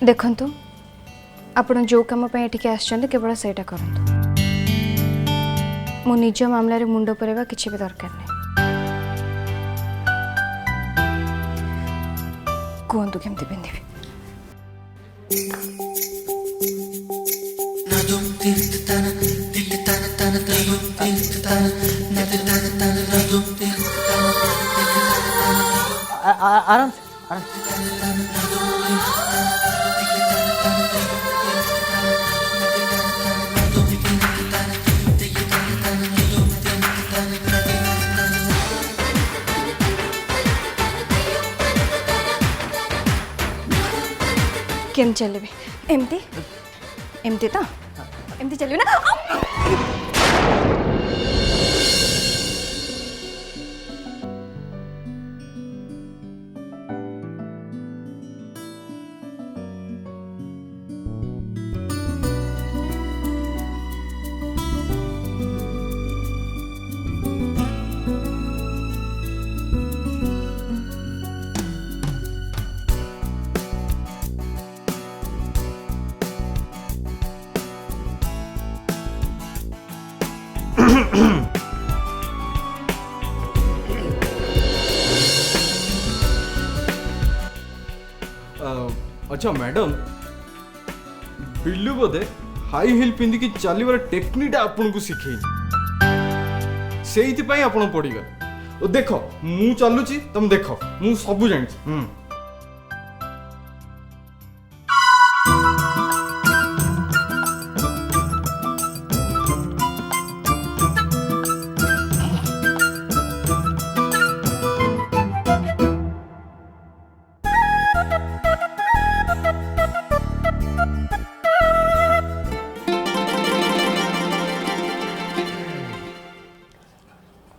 देखंतु आपण जो काम पे एठिके आछन केवल सेटा करंतु मो निज मामला रे मुंडो परेवा किछि भी दरकार नहीं कहतु केमती पिंधि आराम से केम चलबे एमती एमती तो एमती चलियो ना अच्छा मैडम बिल्लू बोधे हाई हिल पिंधिकी चलवर टेक्निक आपन को शिखे से आपण पड़गले देख मु चलुची तुम देख मु सब जानी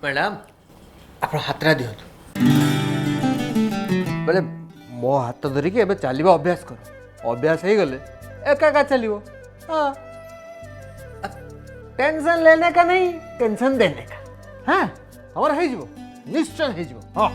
मैडम आप हाथरा दिंतु बोले मो हाथ धरिकी एबे चलवा अभ्यास कर अभ्यास हो गले एका एका चलो हाँ टेंशन लेने का नहीं टेंशन देने का हाँ हमारा हो निश्चय हो हाँ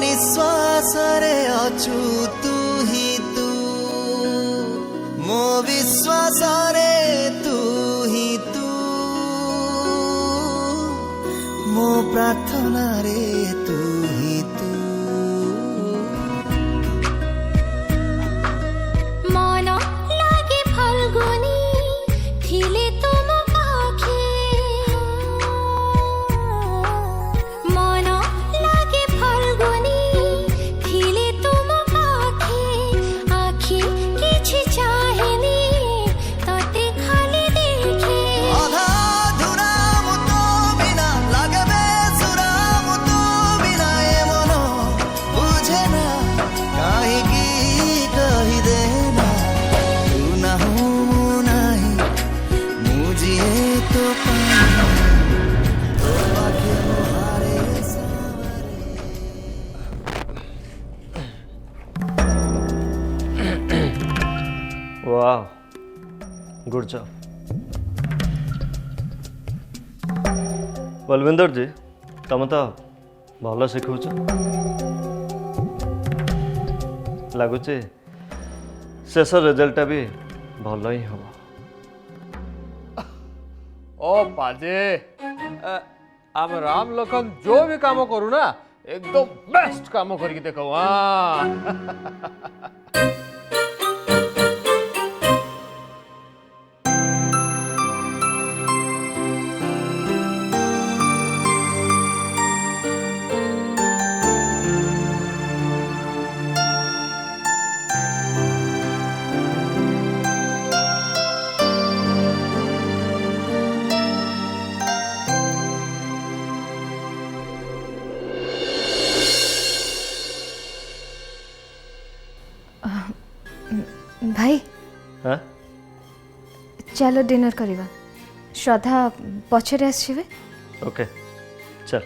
निश्वास रे अछु तू ही तू मो विश्वास रे तू ही तू मो प्रार्थना रे तू ही तू मन लागे फल्गुनी थिले तुम पाखे मन लागे फल्गुनी वाह गुड जॉब बलविंदर जी तुम तो भल शिखुच लगुच शेष रिजल्ट भी भल ही हम ओ पाजे आम राम लखन जो भी काम करू ना एकदम बेस्ट काम करके देखो हाँ चलो डिनर करवा श्रद्धा पछरे आसवे ओके चल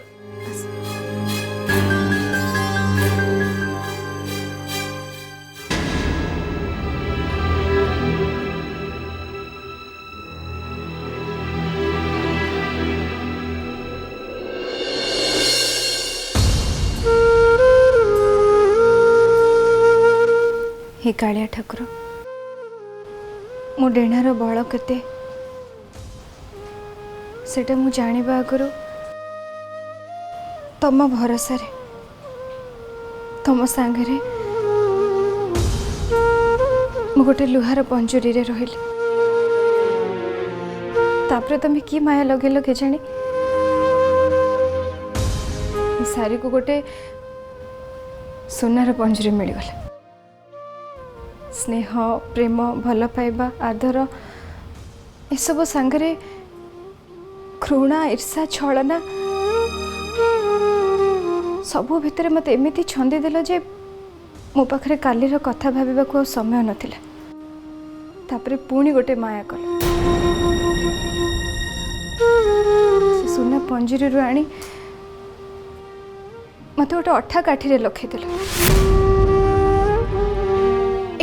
हे कालिया ठाकुर मो डेणार बल केते सेटा मु जानिबा आगुरु तम भरोसा रे तम सांगरे मु गोटे लुहार पंजुरी रे रहिली तापरे तमे की माया लगेलो के जानी सारी को गोटे सोनार पंजुरी मिलगला स्नेह प्रेम भल पाइबा आदर एसबू सांगरे घृणा ईर्षा छलना सबू भितर मत एमती छंदी देल जे मो पाखरे कालीर कथा भाविबा को समय नथिला तापरे पुणी गोटे माया कल से सुना पंजरी रु आनी मत गोटे अठा काठी रे लखै देल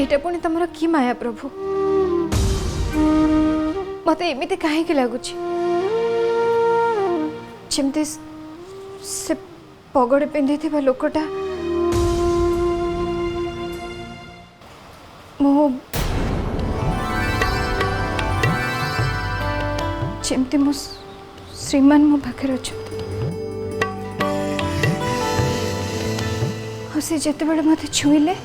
एटा पुणी तमर की माया प्रभु मत एमती कहीं लगुच जमती से पगड़ पिंधि थी लोकटा मो जमती मो श्रीमान मो पाखे अच्छा से जिते बड़े मत छुईले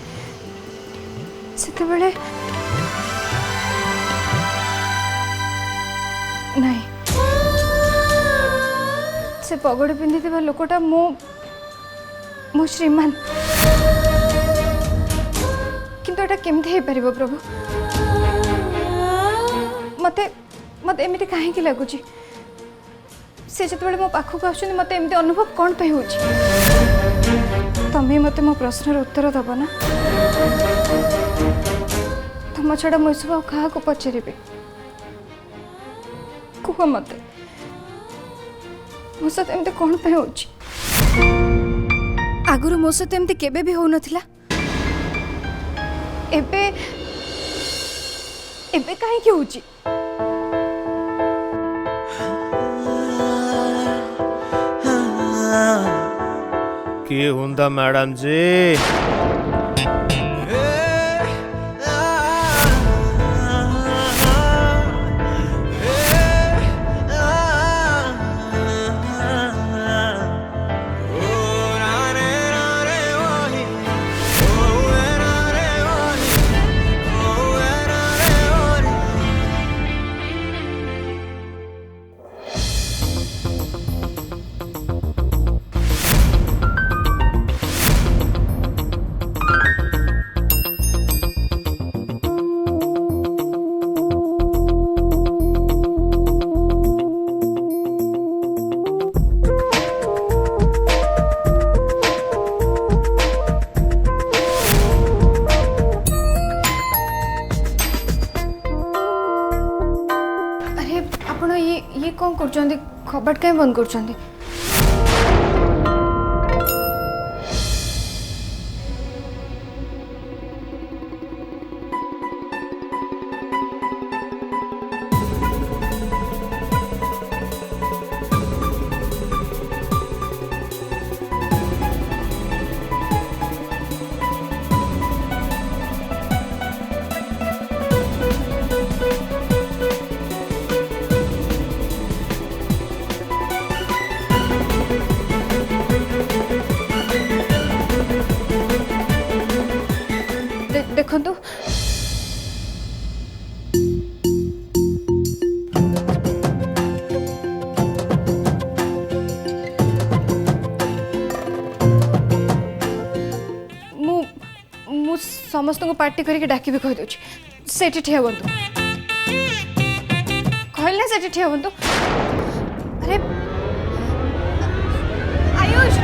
से बड़े नहीं से पगड़ पिंधि लोकटा मो श्रीमान किंतु एटा केमती हे परिबो प्रभु मते मते एमिति काहे की लागुची से जते बळे मो पाखु को आछुनी मते एमिति अनुभव कोन पे होची तमे मते मो प्रश्नर उत्तर दबो ना तुम छड़ा मो सब कहा को पचारिबे कुह मते मो सत एमते कोन पे होची आगुरु मो सत एमते केबे भी हो नथिला एबे एबे काहे की होची की हुंदा मैडम जी ये कौन कर कबाट कहीं बंद कर देखो तो मु समस्त को पार्टी करके डाकी भी कह दउछि सेठी ठिया बंतु कहल ना सेठी ठिया बंतु अरे आयुष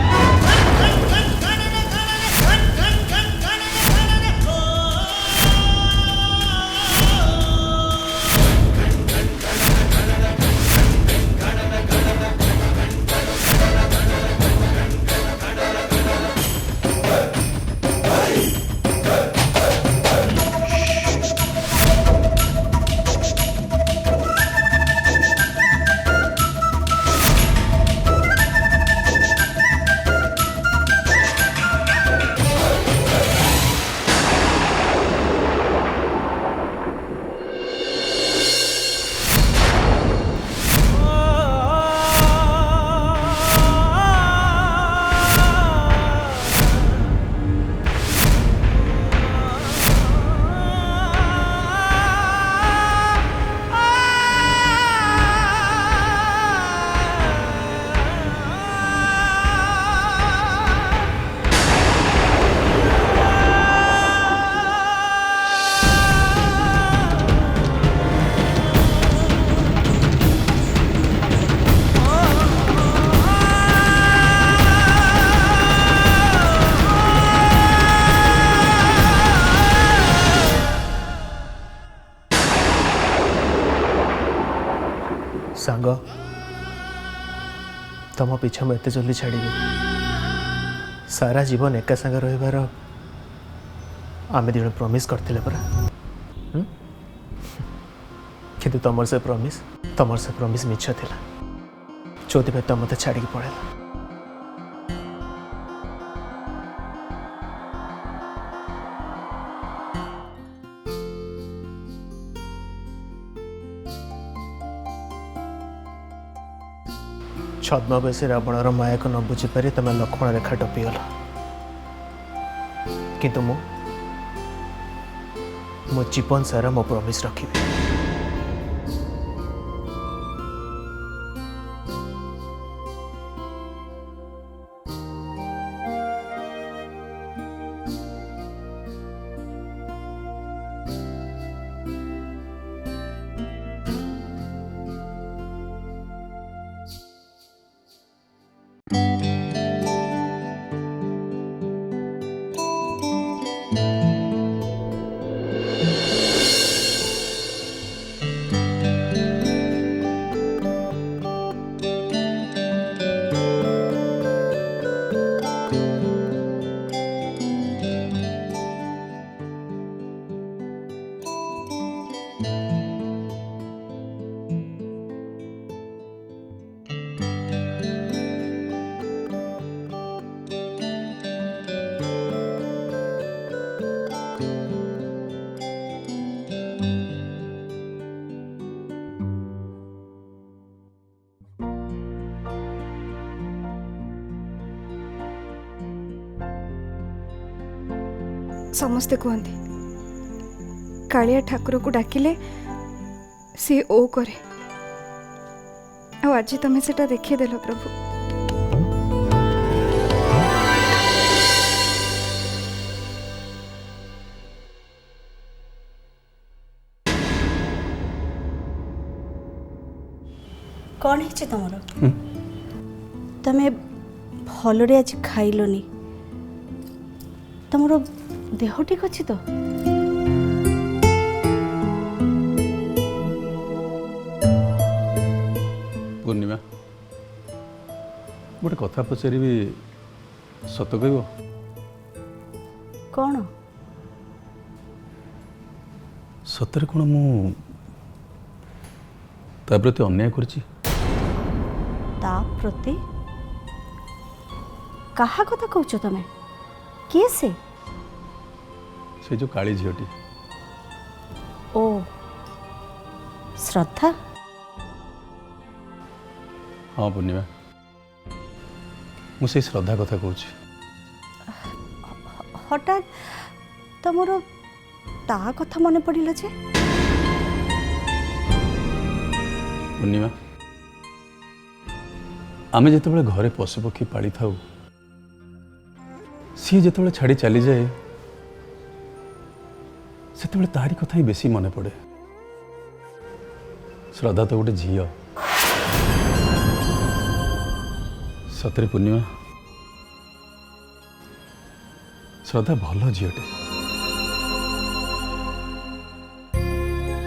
तुम पीछा मुझे जल्दी छाड़ी सारा जीवन एका संगे रहिबार आम दिज प्रमिस करते परा किंतु तुम से प्रमिस मिछ थिला जो तुम मत छाड़ी पड़ेला छद्मवेशी रावणर माया को न बुझीपारी तुम लक्ष्मण रेखा टपीगल किंतु मो जीवन सारा मो प्रमिस रखी समस्ते कहते कालिया ठाकुर को डाकिले सी ओ करे आज तुम्हें सेटा देखिए देल प्रभु कौन है तुमर तमें भलरे आज खाइलनी तुमर देह ठीक अच्छी तो पूर्णिमा गोटे कथा पचारि सत कह कौन सतरे कौन मु ता प्रति अन्याय करछि ता प्रति कहा कथा कहछ तमे के से जो काली झीटी ओ श्रद्धा हाँ पूर्णिमा मुझे श्रद्धा कथा कहूँ हठात तुमर ता कथा मन पड़ा जे पूर्णिमा आमे जिते घरे पशुपक्षी पाली था सी जिते छाड़ी चली जाए से तारी कथा ही बेसी मन पड़े श्रद्धा तो गोटे झी सतरे पूर्णिमा श्रद्धा भल झीटे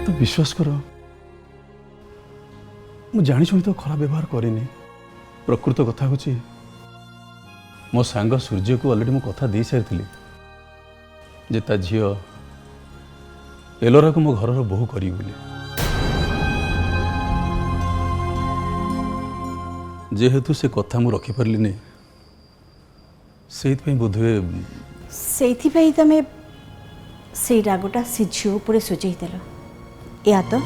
तो विश्वास कर मु जानी शुणी तो खराब व्यवहार करिनी प्रकृत कथा हूँ मो सांग सूर्य को अलरेडी मु कथा दे सारी जे ता झी एलोरा को मो घर बोहू करी बोली जेहेतु से कथा मु रखी पारलिनी से बोधे से तमें से रागटा से झील उपर सुझेदेल या तो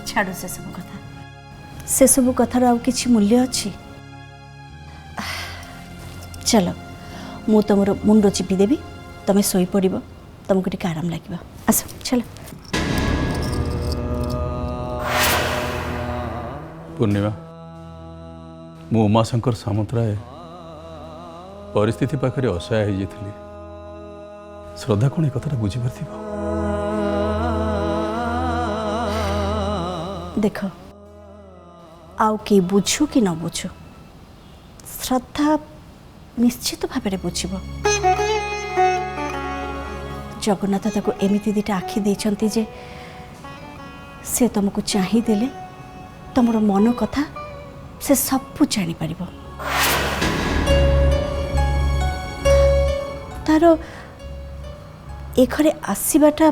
छाड़ से सब कथार आउ किछि मूल्य अच्छी चलो मु तुम मुंड चिपी देवी तुम शोई पड़ तुमको टिके आराम लगे आस चलो पूर्णिमा मु उमाशंकर सामंतराय परिस्थिति पाखे असहाय हो जाइली श्रद्धा कौन एक कथा बुझीपार देख आउ कि बुझु कि न बुझु श्रद्धा निश्चित भाव में बुझब जगन्नाथ ताको एमिति दिटा आखि देछंती जे से तुमको चाहिदेले तुमर मन कथा से सब जापर तार ए घरे आसवाटा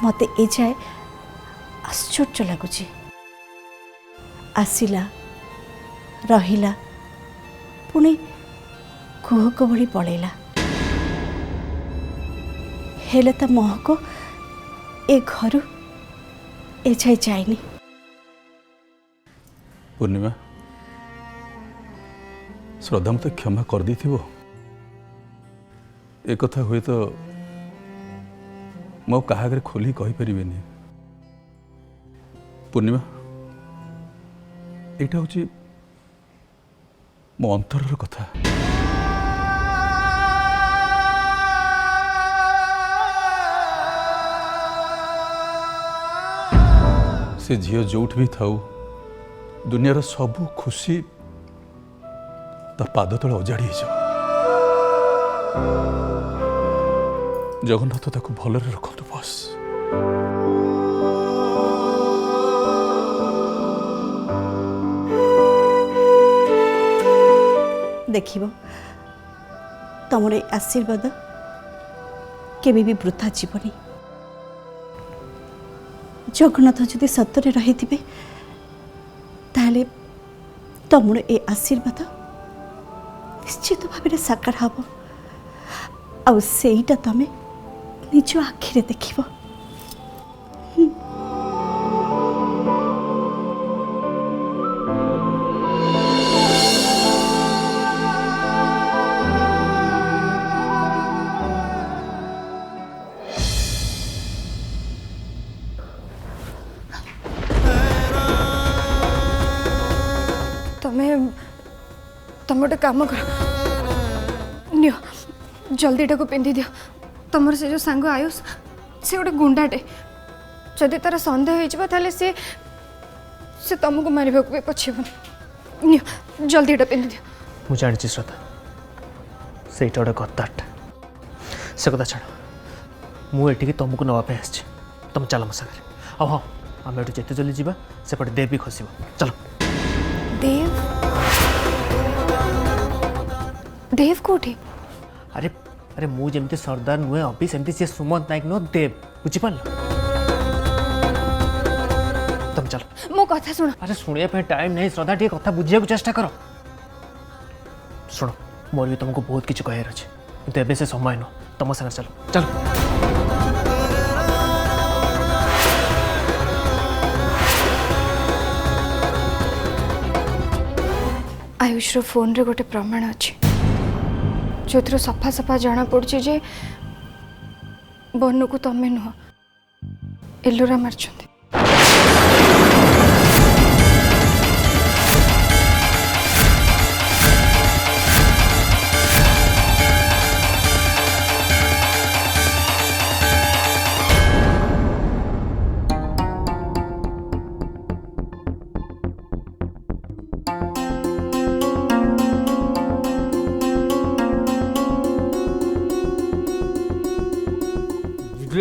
मत ए जाए आश्चर्य लगुच आसला रहिला पुणी कुहक भली पलैला हेले ता महक ए घर ए जाए जाइनी। पूर्णिमा श्रद्धा मत क्षमा कर दी थी ए कथा हुए तो मो कहा खोली कही पारे। पूर्णिमा एटा हूँ मो अंतरर कथा। से झील जोठ भी थाऊ दुनियार सबू खुशी ता पाद तले अजाड़ी जगन्नाथ ताकू भलरे रखतु बस। देखिबो तमरे आशीर्वाद केबे भी वृथा जीवनी। जगन्नाथ जदि सतरे रही ताले तमर ए आशीर्वाद निश्चित भाव साकार हम आउ सेईटा तमे निज आखिरे देखिबो। तम गोटे कम कर नियो जल्दी को पिंधि दियो। तुमर से जो सांग आयुष से गोटे गुंडाटे जदि तार सन्देह हो से तुमको मारे भी पछेबन। नियो जल्दी पिंधि दियो। मु जानी श्रद्धा से गोटे गद्दारटा से कथा छाड़ मुझे तुमको नापी आसी तुम चल मो सागर आ हाँ आम ये जिते जल्दी जावा सेपटे देव भी खसब चलो। देव देव कोठी? अरे अरे मु जमती सरदार नुहे अभी सेमती सी सुमंत नायक नुह देव बुझीपार तुम चलो मो कथा सुन। अरे शुणिया टाइम नहीं श्रद्धा टे कथा बुझे चेष्टा कर शुण मोर भी तुमको बहुत किसी कहार अच्छे कितु एबे से समय न तुम सागर चलो चलो। आयुष फोन रे गोटे प्रमाण अच्छी जो सफा सफा जना पड़ी जे बनु को तमें नुह एलोरा मारछंती।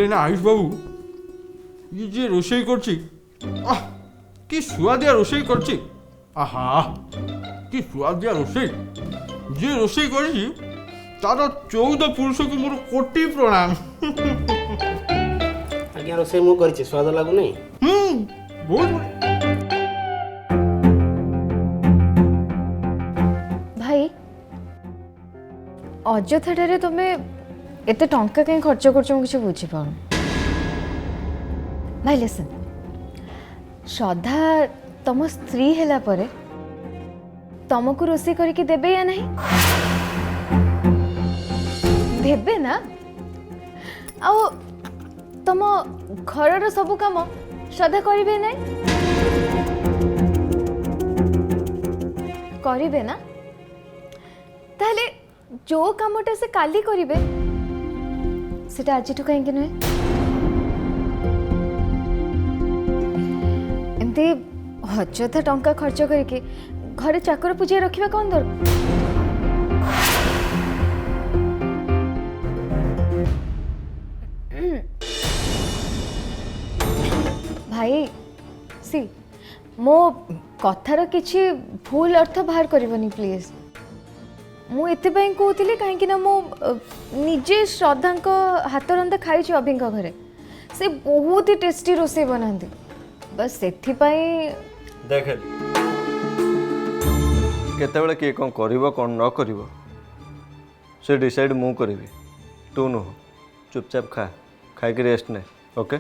ना आयुष बाबू ये जे रोषेई करछि कि सुआदिया रोषेई करछि आहा कि सुआदिया रोषेई जे रोषेई करछि तार 14 पुरुष को मोर कोटि प्रणाम। आज्ञा रोषेई मु करछि स्वाद लागु नै बहुत भाई अजथारे तुम एते टंका कहीं खर्च कर किसी बुझी पाऊँ भाई लिसन श्रद्धा तुम स्त्री हैला परे तुमको रोषेई करके देबे या नहीं देबे ना आ तुम घर सब काम श्रद्धा करिबे नहीं करिबे ना ताहले जो कामटा से काली करिबे सेटा आज कहीं नुहे एमती अजथा टंका खर्च करके घरे चाकर पूजा रखा कौन दरकार। भाई सी मो कथार किछि भूल अर्थ बाहर करबनी प्लीज मु एतिपाई कहूली कहीं मु निजे श्रद्धा हाथ रंधा खाई अभी घरे से बहुत ही टेस्टी रोसे बनाते बस से देख केतेबेले किए कौन करिवो कौन न करिवो से डिसाइड मु करिवि तू नुह चुपचाप खा खाई के रेस्ट ने ओके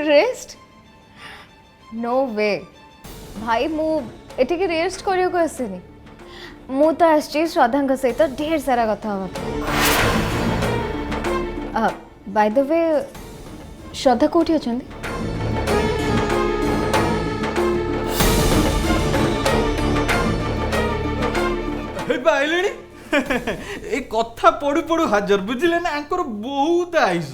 रेस्ट नो वे भाई मु एठी के रेस्ट करियो को आसेनी मु तो आछि श्रद्धा सहित ढेर सारा कथा बाय द वे श्रद्धा कोठी अछंदी आइले ए कथा पढ़ु पढ़ु हाजर बुझिले ना आंकर बहुत आइस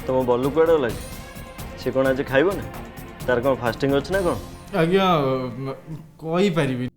तुम बल्लू कुआड़े गला सी कौन आज खाइब ना तार कौन फास्टिंग अच्छे ना कौन आज्ञा कही पारिबी